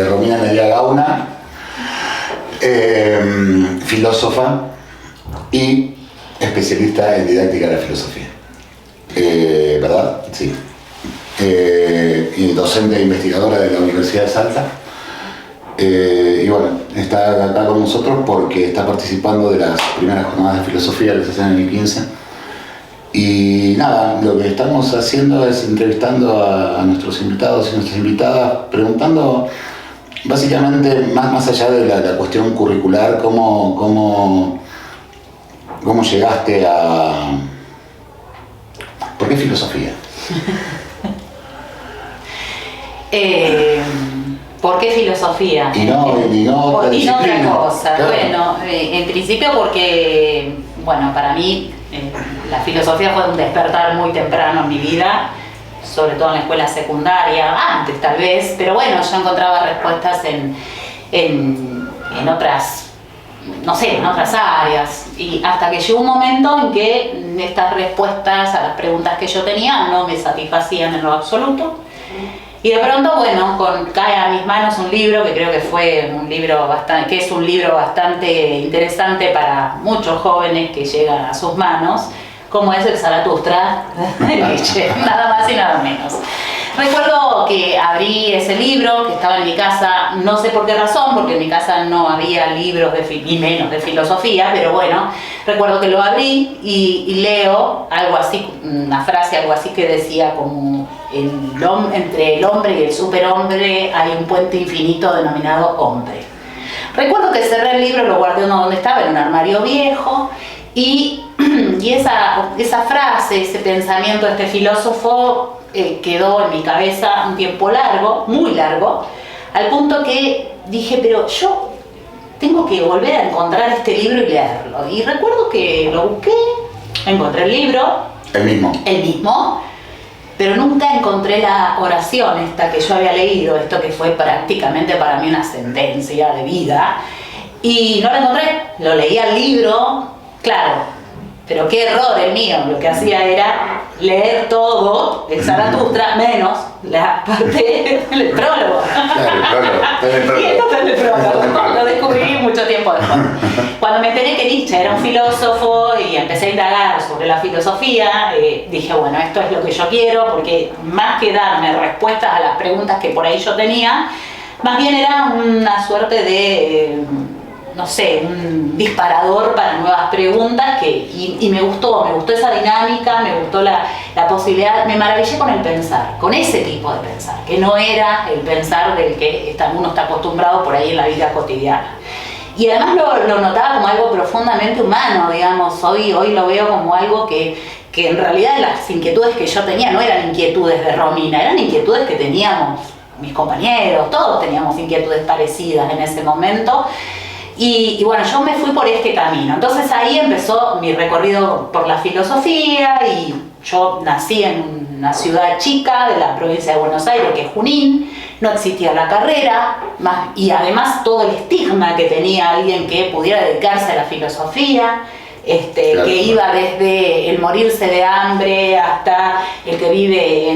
Romina Nelia Gauna, filósofa y especialista en didáctica de la filosofía. ¿Verdad? Sí. Y docente e investigadora de la Universidad de Salta. Y bueno, está acá con nosotros porque está participando de las primeras jornadas de filosofía que se hacen en el 15. Y nada, lo que estamos haciendo es entrevistando a nuestros invitados y nuestras invitadas, preguntando básicamente, más allá de la cuestión curricular, cómo llegaste a... ¿Por qué filosofía? ¿Por qué filosofía? Y no otra cosa. Claro. Bueno, en principio porque, bueno, para mí la filosofía fue un despertar muy temprano en mi vida, sobre todo en la escuela secundaria, antes tal vez, pero bueno, yo encontraba respuestas en otras, no sé, en otras áreas, y hasta que llegó un momento en que estas respuestas a las preguntas que yo tenía no me satisfacían en lo absoluto. Y de pronto, bueno, cae a mis manos un libro que creo que fue un libro que es un libro bastante interesante para muchos jóvenes que llegan a sus manos, como es el Zaratustra de Nietzsche, nada más y nada menos. Recuerdo que abrí ese libro que estaba en mi casa, no sé por qué razón, porque en mi casa no había libros ni menos de filosofía, pero bueno, recuerdo que lo abrí y leo algo así, una frase algo así que decía como entre el hombre y el superhombre hay un puente infinito denominado hombre. Recuerdo que cerré el libro, lo guardé donde estaba, en un armario viejo, y esa frase, ese pensamiento de este filósofo quedó en mi cabeza un tiempo largo, muy largo, al punto que dije, pero yo tengo que volver a encontrar este libro y leerlo. Y recuerdo que lo busqué, encontré el libro. El mismo. Pero nunca encontré la oración esta que yo había leído, esto que fue prácticamente para mí una sentencia de vida. Y no la encontré, lo leía el libro, claro. Pero qué error el mío, lo que hacía era leer todo el Zaratustra, menos la parte del prólogo. Y entonces el prólogo lo descubrí mucho tiempo después. Cuando me enteré que Nietzsche era un filósofo y empecé a indagar sobre la filosofía, dije, bueno, esto es lo que yo quiero, porque más que darme respuestas a las preguntas que por ahí yo tenía, más bien era una suerte de... no sé, un disparador para nuevas preguntas y me gustó esa dinámica, me gustó la posibilidad, me maravillé con el pensar, con ese tipo de pensar, que no era el pensar del que uno está acostumbrado por ahí en la vida cotidiana. Y además lo notaba como algo profundamente humano, digamos, hoy lo veo como algo que en realidad las inquietudes que yo tenía no eran inquietudes de Romina, eran inquietudes que teníamos mis compañeros, todos teníamos inquietudes parecidas en ese momento. Y bueno, yo me fui por este camino. Entonces ahí empezó mi recorrido por la filosofía y yo nací en una ciudad chica de la provincia de Buenos Aires, que es Junín, no existía la carrera, y además todo el estigma que tenía alguien que pudiera dedicarse a la filosofía, claro, que iba desde el morirse de hambre hasta el que vive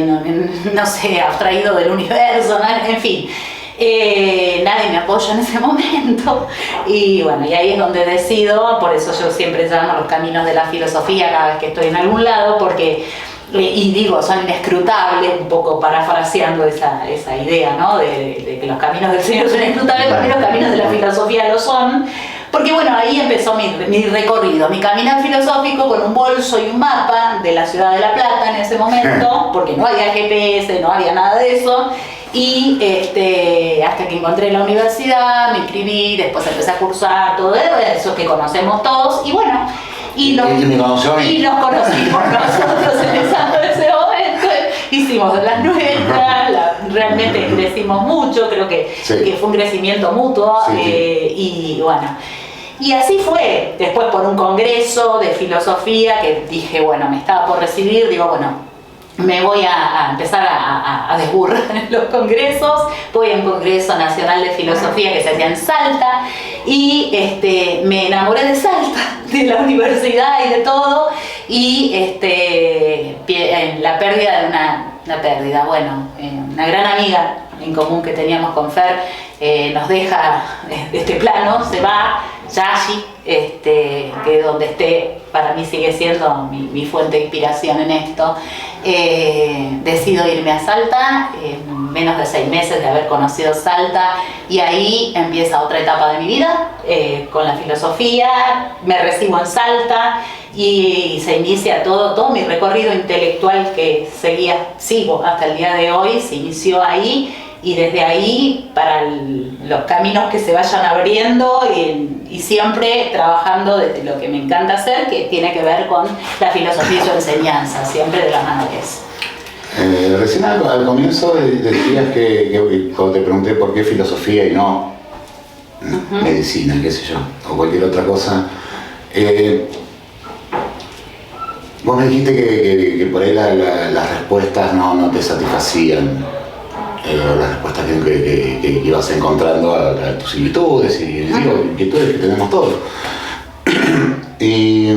no sé, abstraído del universo, en fin. Nadie me apoya en ese momento y bueno, y ahí es donde decido, por eso yo siempre llamo los caminos de la filosofía cada vez que estoy en algún lado, porque, y digo, son inescrutables, un poco parafraseando esa idea, ¿no? De que los caminos del Señor son inescrutables, para mí los caminos de la filosofía lo son, porque bueno, ahí empezó mi recorrido, mi caminar filosófico con un bolso y un mapa de la ciudad de La Plata en ese momento, porque no había GPS, no había nada de eso. Y hasta que encontré la universidad, me inscribí, después empecé a cursar todo eso que conocemos todos, y bueno, y nos conocimos nosotros en ese momento, hicimos las nuestras, realmente crecimos mucho, creo que fue un crecimiento mutuo, y bueno, y así fue. Después por un congreso de filosofía que dije, bueno, me estaba por recibir, digo, bueno, me voy a empezar a desburrar en los congresos. Voy a un congreso nacional de filosofía que se hacía en Salta y me enamoré de Salta, de la universidad y de todo, y la pérdida de una gran amiga en común que teníamos con Fer, nos deja este plano, se va, Yashi, que donde esté, para mí sigue siendo mi fuente de inspiración en esto. Decido irme a Salta, menos de 6 meses de haber conocido Salta, y ahí empieza otra etapa de mi vida, con la filosofía. Me recibo en Salta y se inicia todo mi recorrido intelectual que sigo hasta el día de hoy, se inició ahí. Y desde ahí, para los caminos que se vayan abriendo y siempre trabajando desde lo que me encanta hacer, que tiene que ver con la filosofía y su enseñanza, siempre de la mano de eso. Recién al comienzo decías que cuando te pregunté por qué filosofía y no medicina, qué sé yo, o cualquier otra cosa, vos me dijiste que por ahí las respuestas no te satisfacían. Las respuestas que ibas encontrando a tus inquietudes y inquietudes que tenemos todos. ¿Y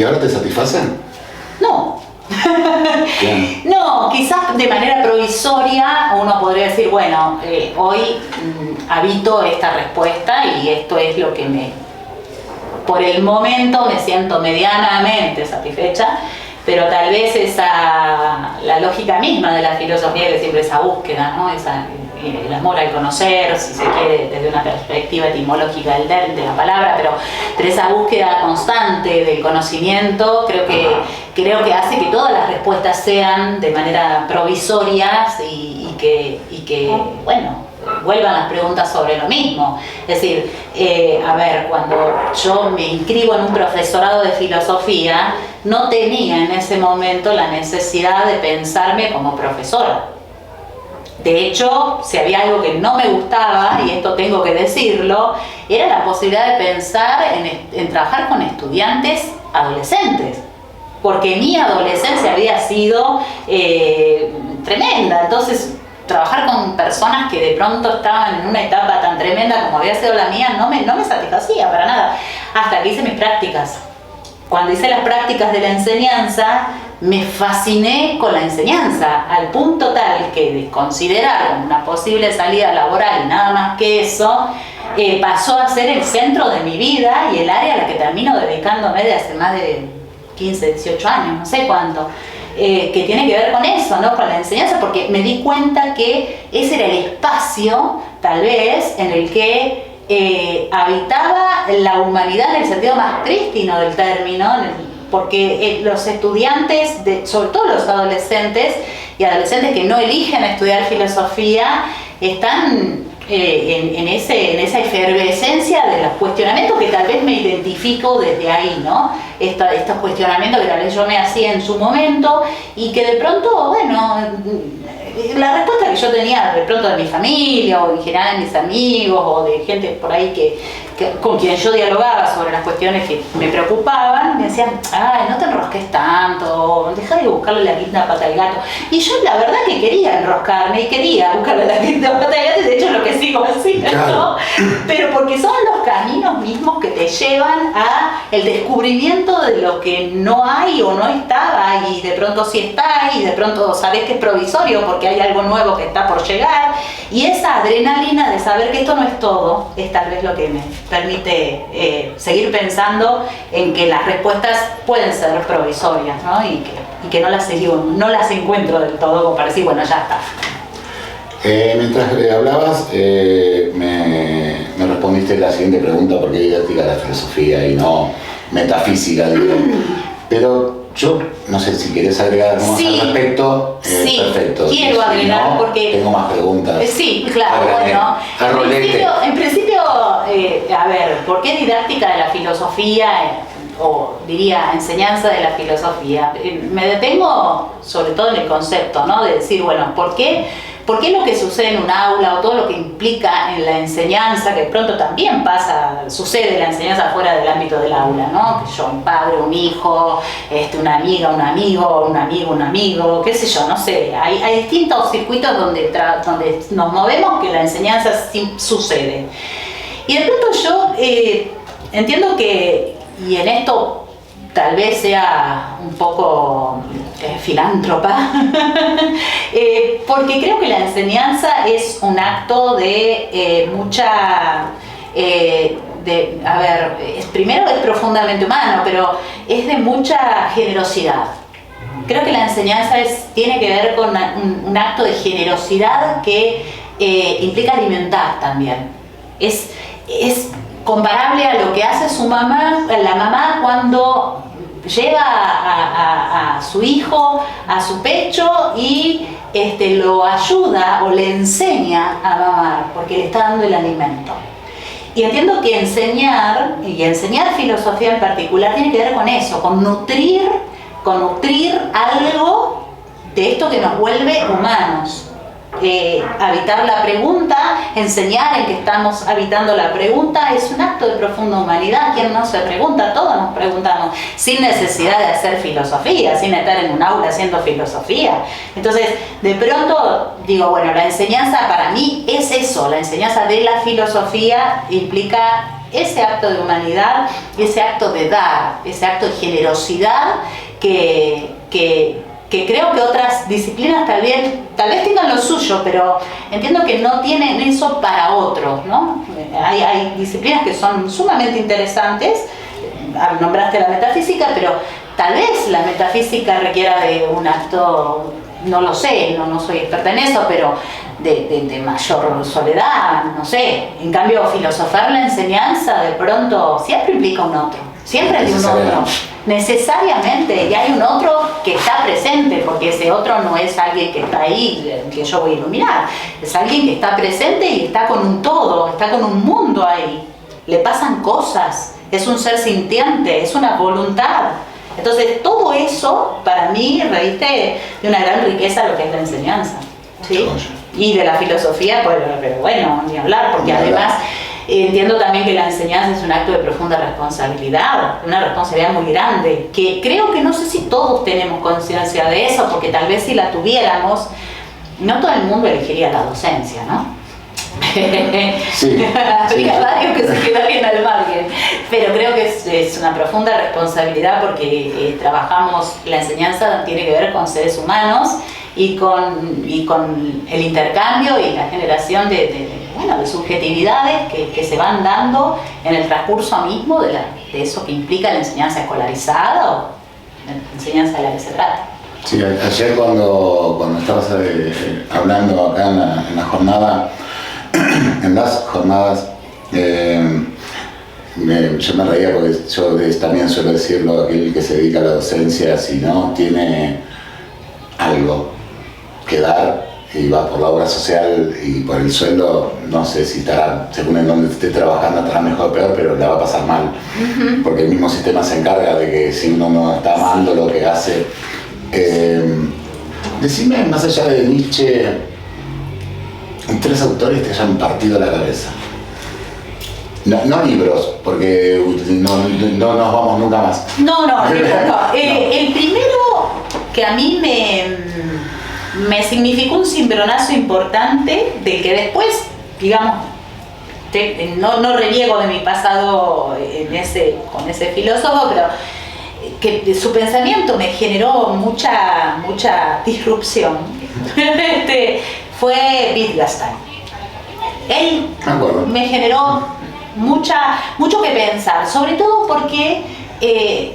ahora te satisfacen? No. No, quizás de manera provisoria uno podría decir, bueno, hoy habito esta respuesta y esto es lo que por el momento me siento medianamente satisfecha. Pero tal vez la lógica misma de la filosofía, que siempre esa búsqueda, ¿no? El amor al conocer, si se quiere, desde una perspectiva etimológica de la palabra, pero esa búsqueda constante del conocimiento creo que hace que todas las respuestas sean de manera provisorias y que vuelvan las preguntas sobre lo mismo. Es decir, cuando yo me inscribo en un profesorado de filosofía, no tenía en ese momento la necesidad de pensarme como profesora. De hecho, si había algo que no me gustaba, y esto tengo que decirlo, era la posibilidad de pensar en trabajar con estudiantes adolescentes. Porque mi adolescencia había sido tremenda. Entonces, trabajar con personas que de pronto estaban en una etapa tan tremenda como había sido la mía no me satisfacía para nada, hasta que hice mis prácticas. Cuando hice las prácticas de la enseñanza, me fasciné con la enseñanza, al punto tal que de considerar como una posible salida laboral y nada más que eso, pasó a ser el centro de mi vida y el área a la que termino dedicándome de hace más de 15, 18 años, no sé cuánto. Que tiene que ver con eso, ¿no? Con la enseñanza, porque me di cuenta que ese era el espacio, tal vez, en el que habitaba la humanidad en el sentido más prístino del término, porque los estudiantes, sobre todo los adolescentes que no eligen estudiar filosofía, están en esa efervescencia de los cuestionamientos que tal vez me identifico desde ahí, ¿no? Estos cuestionamientos que tal vez yo me hacía en su momento y que de pronto, la respuesta que yo tenía de pronto de mi familia o en general de mis amigos o de gente por ahí con quien yo dialogaba sobre las cuestiones que me preocupaban, me decían, ay, no te enrosques tanto, deja de buscarle la quinta pata al gato. Y yo la verdad que quería enroscarme y quería buscarle la quinta pata al gato, y de hecho lo que sigo haciendo, ¿no? Pero porque son los caminos mismos que te llevan a el descubrimiento de lo que no hay o no estaba y de pronto sí está y de pronto sabes que es provisorio porque hay algo nuevo que está por llegar, y esa adrenalina de saber que esto no es todo es tal vez lo que me permite seguir pensando en que las respuestas pueden ser provisorias, ¿no? y que no las encuentro del todo como para decir, bueno, ya está. Mientras hablabas, me respondiste la siguiente pregunta: ¿por qué didáctica de la filosofía y no metafísica, digo? Pero yo no sé si querés agregar algo más al respecto. Sí, perfecto. Quiero agregar, no, porque tengo más preguntas. Sí, claro, bueno. En principio, ¿por qué didáctica de la filosofía? O diría enseñanza de la filosofía. Me detengo sobre todo en el concepto, ¿no? De decir, bueno, ¿por qué lo que sucede en un aula o todo lo que implica en la enseñanza, que de pronto también sucede la enseñanza fuera del ámbito del aula, ¿no? Que yo, un padre, un hijo, una amiga, un amigo, un amigo, qué sé yo, no sé. Hay distintos circuitos donde nos movemos que la enseñanza sí sucede. Y de pronto yo entiendo que y en esto tal vez sea un poco filántropa, porque creo que la enseñanza es un acto de primero es profundamente humano, pero es de mucha generosidad. Creo que la enseñanza tiene que ver con un acto de generosidad que implica alimentar también. Es comparable a lo que hace la mamá cuando lleva a su hijo a su pecho y lo ayuda o le enseña a mamar, porque le está dando el alimento. Y entiendo que enseñar filosofía en particular, tiene que ver con eso, con nutrir algo de esto que nos vuelve humanos. Habitar la pregunta, enseñar en que estamos habitando la pregunta, es un acto de profunda humanidad. ¿Quién no se pregunta? Todos nos preguntamos, sin necesidad de hacer filosofía, sin estar en un aula haciendo filosofía. Entonces, de pronto digo, bueno, la enseñanza para mí es eso, la enseñanza de la filosofía implica ese acto de humanidad, ese acto de dar, ese acto de generosidad que creo que otras disciplinas tal vez tengan lo suyo, pero entiendo que no tienen eso para otros, ¿no? Hay disciplinas que son sumamente interesantes, nombraste la metafísica, pero tal vez la metafísica requiera de un acto, no lo sé, no soy experta en eso, pero de mayor soledad, no sé. En cambio, filosofar la enseñanza de pronto siempre implica un otro, siempre hay un otro. Necesariamente, y hay un otro que está presente, porque ese otro no es alguien que está ahí, que yo voy a iluminar, es alguien que está presente y está con un todo, está con un mundo ahí, le pasan cosas, es un ser sintiente, es una voluntad. Entonces todo eso para mí reviste de una gran riqueza lo que es la enseñanza, ¿sí? Y de la filosofía, pues, pero bueno, ni hablar, porque además entiendo también que la enseñanza es un acto de profunda responsabilidad, una responsabilidad muy grande, que creo que no sé si todos tenemos conciencia de eso, porque tal vez si la tuviéramos, no todo el mundo elegiría la docencia, ¿no? Sí, habría varios que se quedarían al margen, pero creo que es una profunda responsabilidad porque trabajamos, la enseñanza tiene que ver con seres humanos y con el intercambio y la generación de subjetividades que se van dando en el transcurso mismo de eso que implica la enseñanza escolarizada o la enseñanza de la que se trata. Sí, ayer cuando estabas hablando acá en la jornada, en las jornadas, yo me reía porque yo también suelo decirlo, aquel que se dedica a la docencia, si no tiene algo que dar y va por la obra social y por el sueldo, no sé si estará, según en donde esté trabajando, estará mejor o peor, pero la va a pasar mal, porque el mismo sistema se encarga de que si uno no está amando lo que hace. Decime, más allá de Nietzsche, 3 autores te hayan partido la cabeza. No libros, porque no nos vamos nunca más. No. El primero que a mí me significó un cimbronazo importante, del que después, digamos, no reniego de mi pasado con ese filósofo, pero que su pensamiento me generó mucha disrupción, fue Wittgenstein. Él me generó mucho que pensar, sobre todo porque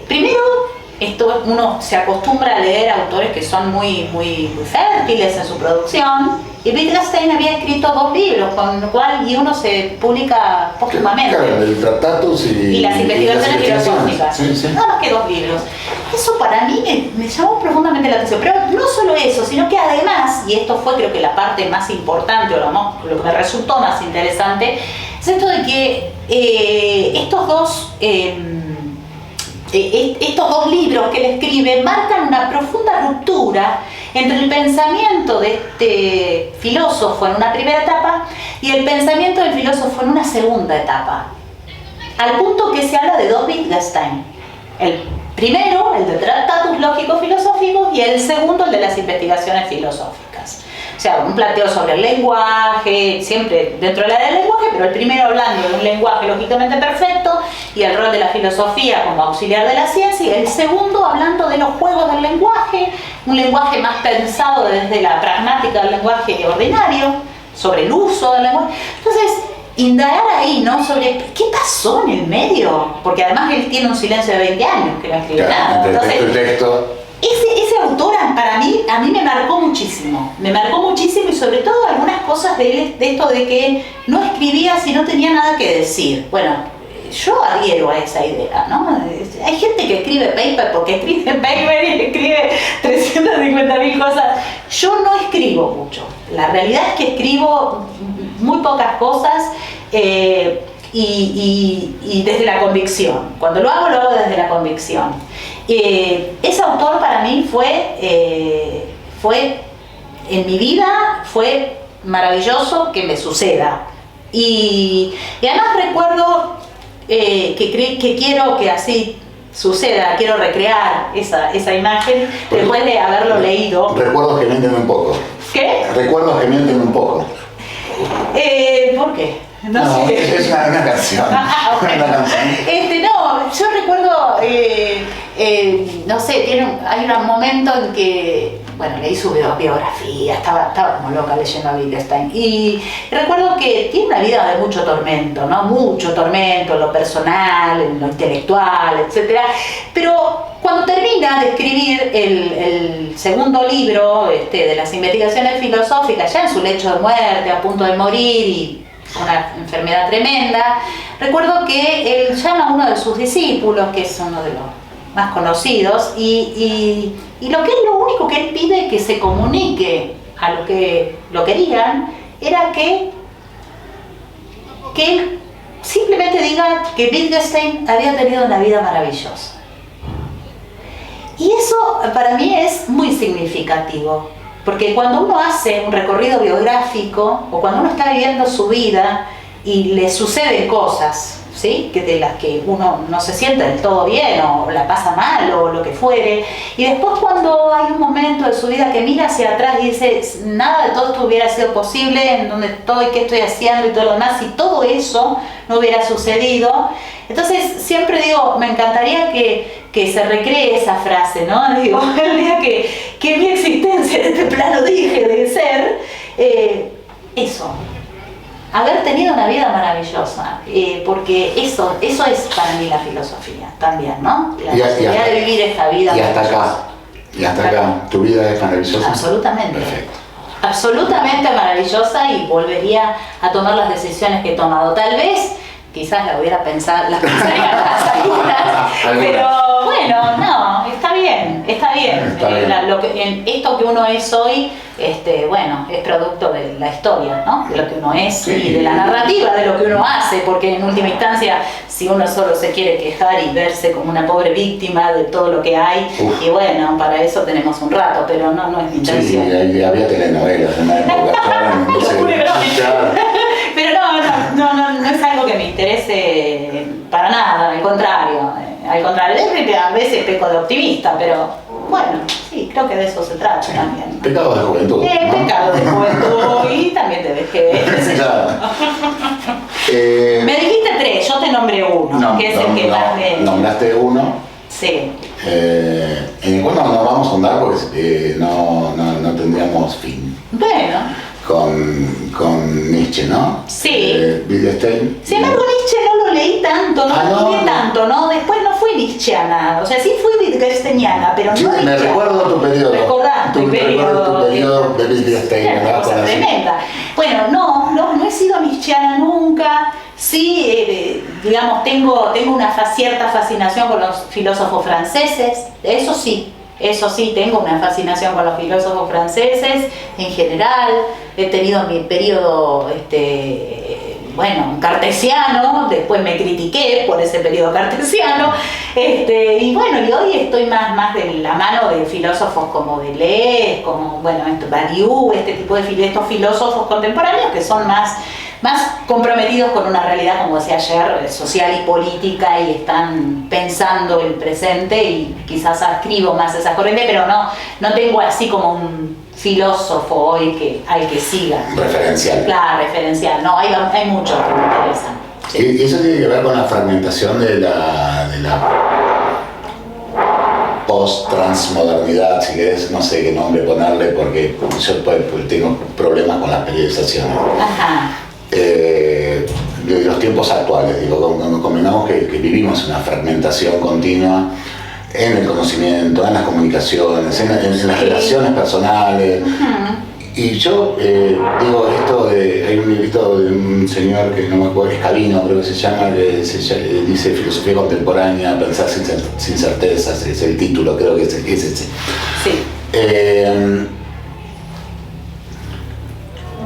primero uno se acostumbra a leer autores que son muy fértiles en su producción, y Wittgenstein había escrito 2 libros, con lo cual uno se publica póstumamente. Claro, el Tractatus y las investigaciones filosóficas. Sí. Nada más que 2 libros. Eso para mí me llamó profundamente la atención, pero no solo eso, sino que además, y esto fue creo que la parte más importante, o lo que me resultó más interesante, es esto de que estos dos libros que él escribe marcan una profunda ruptura entre el pensamiento de este filósofo en una primera etapa y el pensamiento del filósofo en una segunda etapa, al punto que se habla de 2 Wittgenstein: el primero, el de Tractatus Lógico-Filosóficos, y el segundo, el de las investigaciones filosóficas. O sea, un planteo sobre el lenguaje, siempre dentro de la del lenguaje, pero el primero hablando de un lenguaje lógicamente perfecto y el rol de la filosofía como auxiliar de la ciencia, y el segundo hablando de los juegos del lenguaje, un lenguaje más pensado desde la pragmática del lenguaje ordinario, sobre el uso del lenguaje. Entonces, indagar ahí, ¿no? Sobre qué pasó en el medio, porque además él tiene un silencio de 20 años que no escribe nada. Entonces, ese autor para mí, a mí me marcó muchísimo y sobre todo algunas cosas de él, de esto de que no escribía si no tenía nada que decir. Bueno, yo adhiero a esa idea, ¿no? Hay gente que escribe paper porque escribe paper y escribe 350.000 cosas. Yo no escribo mucho. La realidad es que escribo muy pocas cosas y desde la convicción. Cuando lo hago desde la convicción. Ese autor para mí fue en mi vida, fue maravilloso que me suceda. Y además recuerdo que quiero que así suceda, quiero recrear esa imagen después de haberlo leído. Recuerdos que mienten un poco. ¿Qué? Recuerdos que mienten un poco. ¿Por qué? No sé. Es una canción. Bueno. Una canción. No, yo recuerdo, no sé, hay un momento en que, bueno, leí su biografía, estaba como loca leyendo a Wittgenstein, y recuerdo que tiene una vida de mucho tormento, ¿no? Mucho tormento en lo personal, en lo intelectual, etc. Pero cuando termina de escribir el segundo libro de las investigaciones filosóficas, ya en su lecho de muerte, a punto de morir y una enfermedad tremenda, recuerdo que él llama a uno de sus discípulos, que es uno de los más conocidos, y lo único que él pide que se comunique a los que lo querían era que él simplemente diga que Wittgenstein había tenido una vida maravillosa. Y eso para mí es muy significativo. Porque cuando uno hace un recorrido biográfico o cuando uno está viviendo su vida y le suceden cosas, ¿sí? Que de las que uno no se siente del todo bien o la pasa mal o lo que fuere, y después cuando hay un momento de su vida que mira hacia atrás y dice nada de todo esto hubiera sido posible, en donde estoy, qué estoy haciendo y todo lo demás, si todo eso no hubiera sucedido. Entonces siempre digo, me encantaría que se recree esa frase, ¿no? Digo, el día que mi existencia en este plano deje de ser, eso, haber tenido una vida maravillosa, porque eso es para mí la filosofía también, ¿no? La posibilidad de vivir esta vida. Y hasta acá, ¿tu vida es maravillosa? Absolutamente. Perfecto. Absolutamente maravillosa, y volvería a tomar las decisiones que he tomado. Tal vez, quizás las pensaría más algunas, pero bueno, no, está bien. Esto que uno es hoy, bueno, es producto de la historia, ¿no? De lo que uno es, sí, y de la narrativa de lo que uno hace, porque en última instancia, si uno solo se quiere quejar y verse como una pobre víctima de todo lo que hay, y bueno, para eso tenemos un rato, pero no es mi intención. Sí, había telenovelas en la época. Pero no es algo que me interese para nada, al contrario, a veces peco de optimista, pero bueno, sí, creo que de eso se trata también. Pecado de juventud. ¿No? Pecado de juventud y también de vejez. Claro. Me dijiste 3, yo te nombré uno, que es el que más me... Nombraste uno. Sí. En el cual no vamos a ahondar porque no tendríamos fin. Bueno. Con Nietzsche, ¿no? Sí. Wittgenstein. Sin embargo, Nietzsche no lo leí tanto, no lo estudié tanto, ¿no? Después no fui nietzscheana, o sea, sí fui wittgensteiniana, pero sí, no nietzscheana. Me recuerdo tu periodo. Recordás mi periodo de Wittgenstein. Una cosa tremenda. Bueno, no he sido nietzscheana nunca. Sí, digamos, tengo una cierta fascinación con los filósofos franceses, eso sí, tengo una fascinación con los filósofos franceses en general. He tenido mi periodo, cartesiano, después me critiqué por ese periodo cartesiano, y hoy estoy más de la mano de filósofos como Deleuze, como, Badiou, este tipo de estos filósofos contemporáneos que son más más comprometidos con una realidad, como decía ayer, social y política, y están pensando el presente, y quizás adscribo más a esa corriente, pero no tengo así como un filósofo hoy al que siga. Referencial. Claro, referencial. No, hay muchos que me interesan. Sí. Y eso tiene que ver con la fragmentación de la post-transmodernidad, si querés, no sé qué nombre ponerle, porque yo tengo problemas con las periodizaciones. Ajá. De los tiempos actuales, digo, combinamos que vivimos una fragmentación continua en el conocimiento, en las comunicaciones, en las relaciones personales. Y yo digo esto hay un librito de un señor que no me acuerdo, Escalino creo que se llama, dice Filosofía Contemporánea, Pensar sin certezas, es el título, creo que es ese. Sí.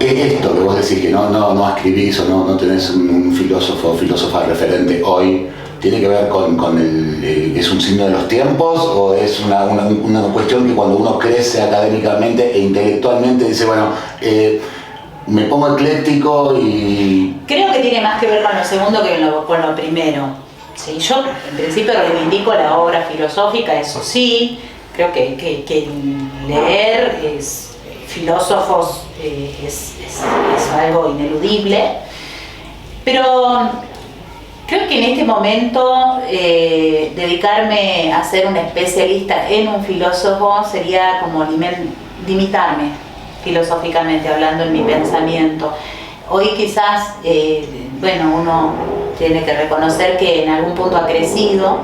Esto que vos decís que no escribís o no tenés un filósofo o filósofa referente hoy, ¿tiene que ver con es un signo de los tiempos, o es una cuestión que cuando uno crece académicamente e intelectualmente dice, bueno, me pongo ecléctico y... Creo que tiene más que ver con lo segundo que con lo primero. Sí, yo en principio reivindico la obra filosófica, eso sí, creo que leer filósofos es algo ineludible, pero creo que en este momento dedicarme a ser una especialista en un filósofo sería como limitarme filosóficamente hablando en mi pensamiento. Hoy quizás, uno tiene que reconocer que en algún punto ha crecido,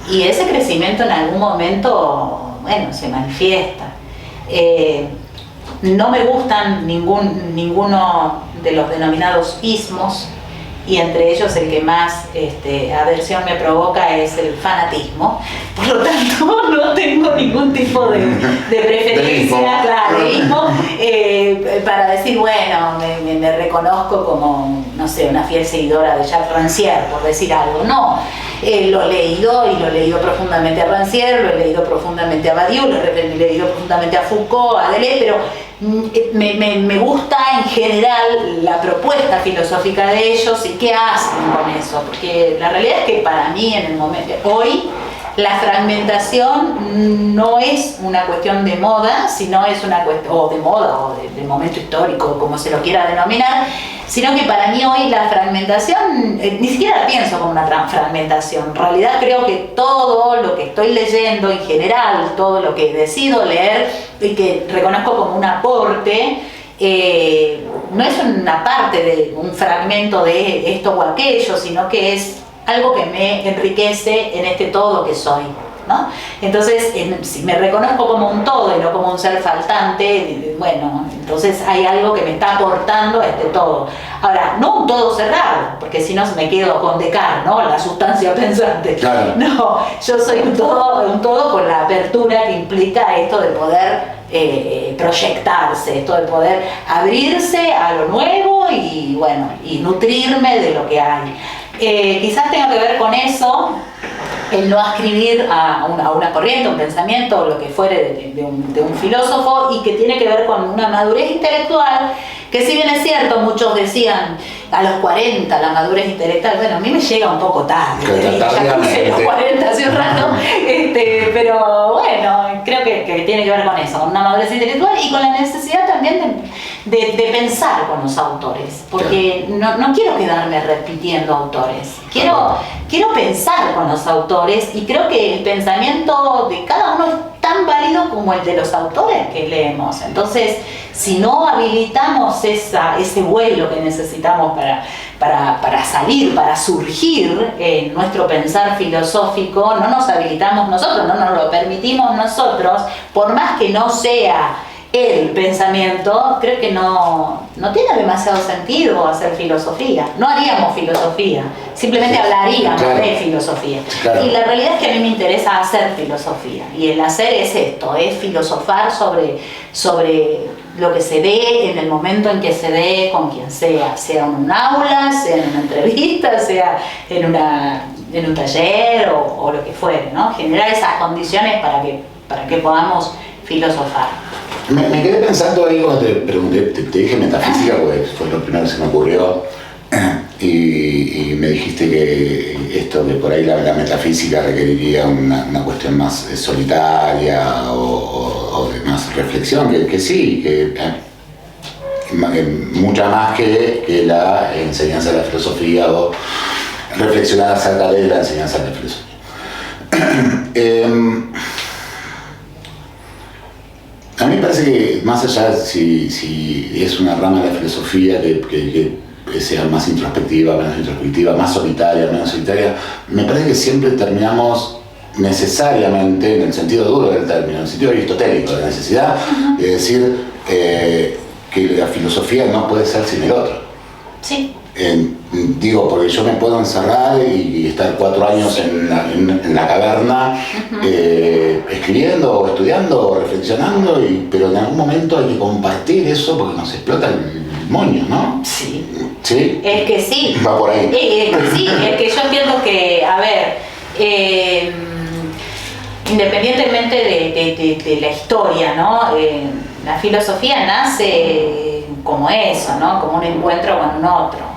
y ese crecimiento en algún momento, se manifiesta. No me gustan ninguno de los denominados ismos, y entre ellos el que más aversión me provoca es el fanatismo. Por lo tanto, no tengo ningún tipo de preferencia, claro, de ismo, para decir, bueno, me reconozco como, no sé, una fiel seguidora de Jacques Rancière, por decir algo. No, lo he leído profundamente a Rancière, lo he leído profundamente a Badiou, lo he leído profundamente a Foucault, a Deleuze, pero me gusta en general la propuesta filosófica de ellos y qué hacen con eso, porque la realidad es que para mí en el momento hoy la fragmentación no es una cuestión de moda, sino es una cuestión, o de moda, o de momento histórico, como se lo quiera denominar, sino que para mí hoy la fragmentación, ni siquiera la pienso como una fragmentación. En realidad creo que todo lo que estoy leyendo en general, todo lo que decido leer y que reconozco como un aporte, no es una parte de un fragmento de esto o aquello, sino que es algo que me enriquece en este todo que soy, ¿no? Entonces, si me reconozco como un todo y no como un ser faltante, entonces hay algo que me está aportando a este todo. Ahora, no un todo cerrado, porque si no me quedo con Descartes, ¿no? La sustancia pensante. Claro. No, yo soy un todo con la apertura que implica esto de poder proyectarse, esto de poder abrirse a lo nuevo y nutrirme de lo que hay. Quizás tenga que ver con eso, el no ascribir a una corriente, un pensamiento o lo que fuere de un filósofo, y que tiene que ver con una madurez intelectual, que si bien es cierto, muchos decían a los 40 la madurez intelectual, a mí me llega un poco tarde, ya cumplí los 40 hace un rato, pero creo que tiene que ver con eso, con una madurez intelectual y con la necesidad también de pensar con los autores, porque no quiero quedarme repitiendo autores, quiero pensar con los autores, y creo que el pensamiento de cada uno es tan válido como el de los autores que leemos. Entonces, si no habilitamos ese vuelo que necesitamos para salir, para surgir en nuestro pensar filosófico, no nos habilitamos nosotros, no nos lo permitimos nosotros, por más que no sea el pensamiento, creo que no tiene demasiado sentido hacer filosofía. No haríamos filosofía, simplemente hablaríamos de filosofía. Claro. Y la realidad es que a mí me interesa hacer filosofía, y el hacer es esto, es filosofar sobre lo que se ve en el momento en que se ve, con quien sea en un aula, sea en una entrevista, sea en un taller o lo que fuere, ¿no? Generar esas condiciones para que podamos filosofar. Me quedé pensando ahí cuando te pregunté, te dije metafísica, pues fue lo primero que se me ocurrió. Y me dijiste que esto, que por ahí la metafísica requeriría una cuestión más solitaria o de más reflexión, que sí, que mucha más que la enseñanza de la filosofía o reflexionar acerca de la enseñanza de la filosofía. A mí me parece que más allá si es una rama de la filosofía que sea más introspectiva, menos introspectiva, más solitaria, menos solitaria, me parece que siempre terminamos necesariamente, en el sentido duro del término, en el sentido aristotélico de necesidad, de decir que la filosofía no puede ser sin el otro. Sí. Digo, porque yo me puedo encerrar y estar 4 años en la caverna escribiendo o estudiando o reflexionando, pero en algún momento hay que compartir eso porque nos explota el moño, ¿no? Sí. ¿Sí? Es que sí. Va por ahí. Es que sí, es que yo entiendo que, a ver, independientemente de la historia, ¿no? La filosofía nace como eso, ¿no? Como un encuentro con un otro.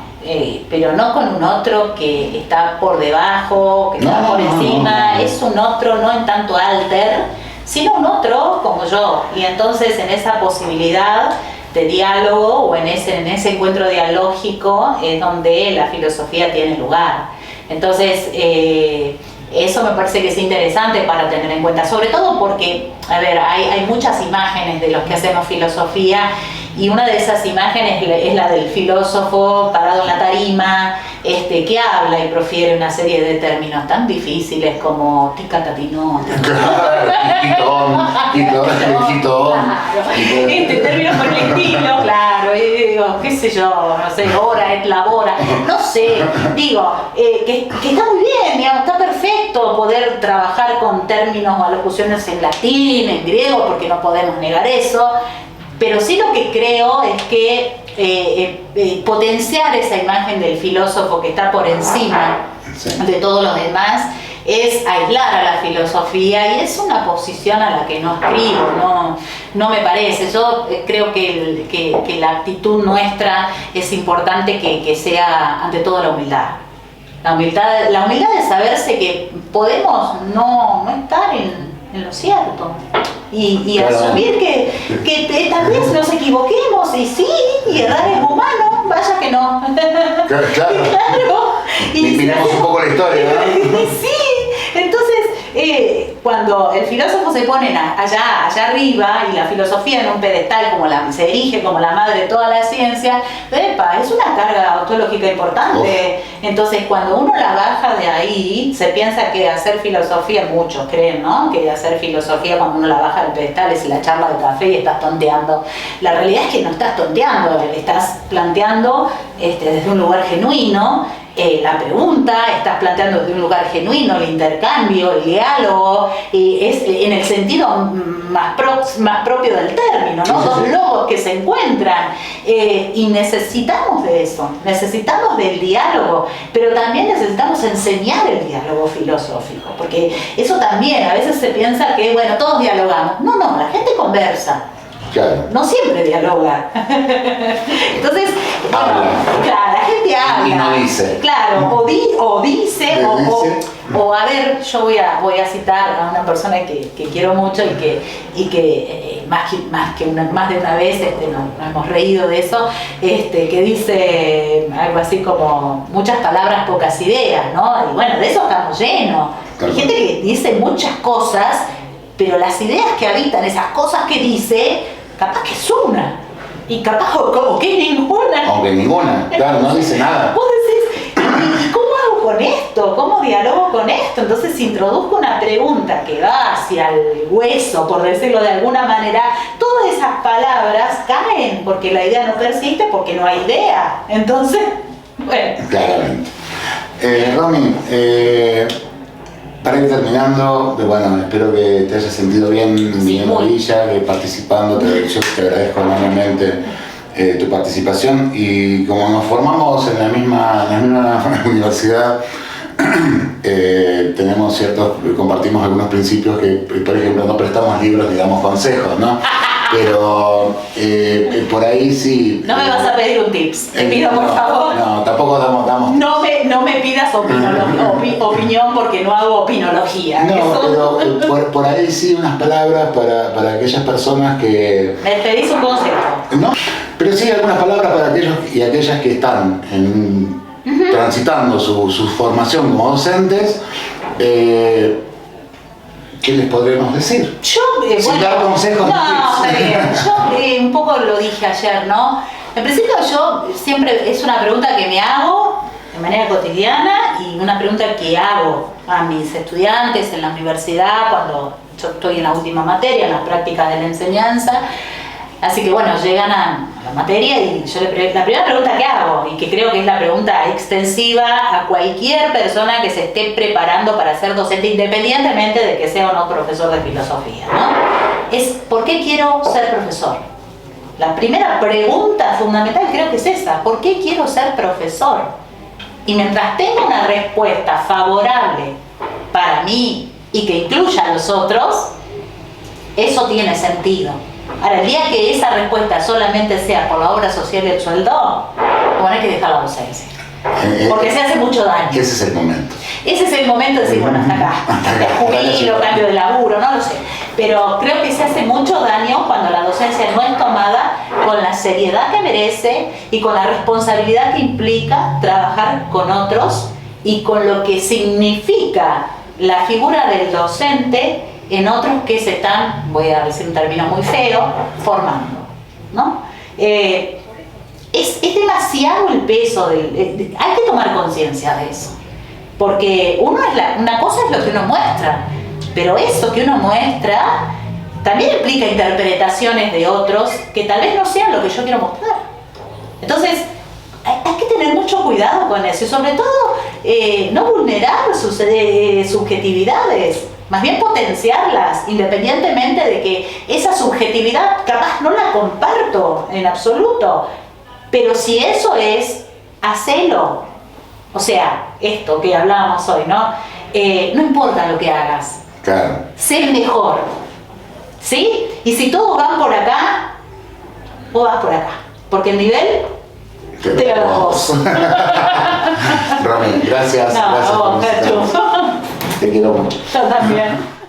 Pero no con un otro que está por debajo, que está por encima, no. Es un otro no en tanto alter, sino un otro como yo. Y entonces en esa posibilidad de diálogo o en ese encuentro dialógico es donde la filosofía tiene lugar. Entonces eso me parece que es interesante para tener en cuenta, sobre todo porque, a ver, hay muchas imágenes de los que hacemos filosofía. Y una de esas imágenes es la del filósofo parado en la tarima, que habla y profiere una serie de términos tan difíciles como ticatatinón. Términos por el estilo, claro. Y digo, qué sé yo, no sé, hora, et labora, no sé. Digo, que está muy bien, digamos, está perfecto poder trabajar con términos o alocuciones en latín, en griego, porque no podemos negar eso. Pero sí lo que creo es que potenciar esa imagen del filósofo que está por encima de todos los demás es aislar a la filosofía y es una posición a la que no escribo, no me parece. Yo creo que la actitud nuestra es importante que sea ante todo la humildad. La humildad de saberse que podemos no estar en lo cierto. Y claro. Asumir que tal vez nos equivoquemos y sí, y errar es humano, vaya que no. Claro. Y miremos un poco la historia, ¿no? Sí, entonces cuando el filósofo se pone allá arriba y la filosofía en un pedestal se erige como la madre de toda la ciencia, es una carga ontológica importante. Entonces cuando uno la baja de ahí, se piensa que hacer filosofía, muchos creen, ¿no? Que hacer filosofía cuando uno la baja del pedestal es la charla de café y estás tonteando. La realidad es que no estás tonteando, estás planteando desde un lugar genuino la pregunta, estás planteando desde un lugar genuino el intercambio, el diálogo, es en el sentido más propio del término, ¿no? Dos logos que se encuentran y necesitamos de eso, necesitamos del diálogo, pero también necesitamos enseñar el diálogo filosófico, porque eso también, a veces se piensa que, bueno, todos dialogamos. No, la gente conversa. Claro. No siempre dialoga. Entonces, claro, la gente habla. Y no dice. Claro, o dice, o a ver, yo voy a citar a una persona que quiero mucho y que más de una vez nos hemos reído de eso, que dice algo así como muchas palabras, pocas ideas, ¿no? Y bueno, de eso estamos llenos. Claro. Hay gente que dice muchas cosas, pero las ideas que habitan esas cosas que dice, capaz que es una, y capaz o que ninguna. Aunque ninguna, claro, no dice nada. Vos decís, ¿y cómo hago con esto? ¿Cómo dialogo con esto? Entonces introduzco una pregunta que va hacia el hueso, por decirlo de alguna manera. Todas esas palabras caen porque la idea no persiste, porque no hay idea. Entonces, bueno. Claramente. Romy, para ir terminando, bueno, espero que te hayas sentido bien en Orilla, participando, yo te agradezco enormemente tu participación, y como nos formamos en la misma universidad, compartimos algunos principios que, por ejemplo, no prestamos libros ni damos consejos, ¿no? Pero por ahí sí. No me vas a pedir un tips, te pido por favor. No, tampoco damos. No me pidas opinión porque no hago opinología. No, pero por ahí sí unas palabras para aquellas personas que. Me pedís un consejo. No, pero sí algunas palabras para aquellos y aquellas que están transitando su formación como docentes. ¿Qué les podremos decir? Yo, Sin dar consejos. No, está bien. Yo un poco lo dije ayer, ¿no? En principio yo siempre, es una pregunta que me hago de manera cotidiana y una pregunta que hago a mis estudiantes en la universidad cuando yo estoy en la última materia, en las prácticas de la enseñanza. Así que bueno, llegan a la materia y yo la primera pregunta que hago, y que creo que es la pregunta extensiva a cualquier persona que se esté preparando para ser docente, independientemente de que sea o no profesor de filosofía, ¿no? Es ¿por qué quiero ser profesor? La primera pregunta fundamental creo que es esa, ¿por qué quiero ser profesor? Y mientras tenga una respuesta favorable para mí y que incluya a los otros, eso tiene sentido. Ahora, el día que esa respuesta solamente sea por la obra social y el sueldo, bueno, hay que dejar la docencia. Porque se hace mucho daño. Ese es el momento. Ese es el momento de decir, bueno, hasta acá. Jubilo, cambio de laburo, no lo sé. Pero creo que se hace mucho daño cuando la docencia no es tomada con la seriedad que merece y con la responsabilidad que implica trabajar con otros y con lo que significa la figura del docente en otros que se están, voy a decir un término muy feo, formando, ¿no? Es demasiado el peso, hay que tomar conciencia de eso, porque una cosa es lo que uno muestra, pero eso que uno muestra también implica interpretaciones de otros que tal vez no sean lo que yo quiero mostrar. Entonces, hay que tener mucho cuidado con eso y sobre todo no vulnerar sus subjetividades, más bien potenciarlas, independientemente de que esa subjetividad capaz no la comparto en absoluto, pero si eso es, hacelo. O sea, esto que hablábamos hoy, ¿no? No importa lo que hagas, claro. Sé el mejor, ¿sí? Y si todos van por acá, vos vas por acá, porque el nivel te lo das vos. Romy, gracias. No, gracias vos, por visitarnos. Te quiero mucho. Yo también.